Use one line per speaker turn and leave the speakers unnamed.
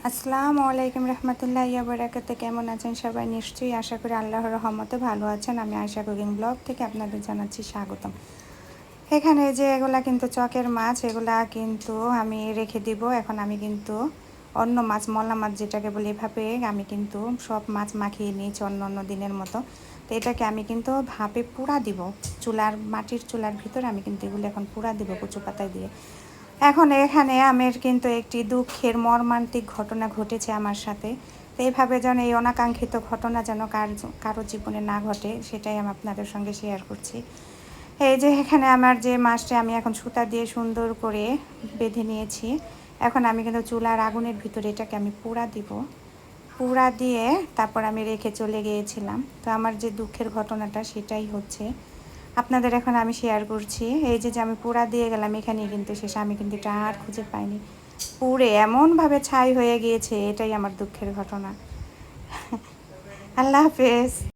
আসসালামু আলাইকুম রহমতুল্লাহি ওয়া বারাকাতুহু। কেমন আছেন সবাই? নিশ্চয়ই আশা করি আল্লাহর রহমতে ভালো আছেন। আমি আয়শা কুকিং ব্লগ থেকে আপনাদের জানাচ্ছি স্বাগতম। এখানে যে এগুলা কিন্তু চকের মাছ, এগুলা কিন্তু আমি রেখে দিব। এখন আমি কিন্তু অন্য মাছ, মলা মাছ যেটাকে বলি, এভাবে আমি কিন্তু সব মাছ মাখিয়ে নিয়েছি অন্য অন্য দিনের মতো। তো এটাকে আমি কিন্তু ভাপে পুড়া দিব, মাটির চুলার ভিতর আমি কিন্তু এগুলো এখন পুড়া দিব কচু পাতায় দিয়ে। এখন এখানে আমার কিন্তু একটি দুঃখের মর্মান্তিক ঘটনা ঘটেছে আমার সাথে। তো এইভাবে যেন এই অনাকাঙ্ক্ষিত ঘটনা যেন কারো জীবনে না ঘটে, সেটাই আমি আপনাদের সঙ্গে শেয়ার করছি। এই যে এখানে আমার যে মাছটা আমি এখন সুতা দিয়ে সুন্দর করে বেঁধে নিয়েছি। এখন আমি কিন্তু চুলার আগুনের ভিতরে এটাকে আমি পুড়া দিব। পুড়া দিয়ে তারপর আমি রেখে চলে গিয়েছিলাম। তো আমার যে দুঃখের ঘটনাটা সেটাই হচ্ছে আপনাদের এখন আমি শেয়ার করছি। এই যে আমি পুড়া দিয়ে গেলাম, এখানেই কিন্তু শেষ। আমি কিন্তু এটা আর খুঁজে পাইনি। পুড়ে এমনভাবে ছাই হয়ে গিয়েছে, এটাই আমার দুঃখের ঘটনা। আল্লাহ হাফেজ।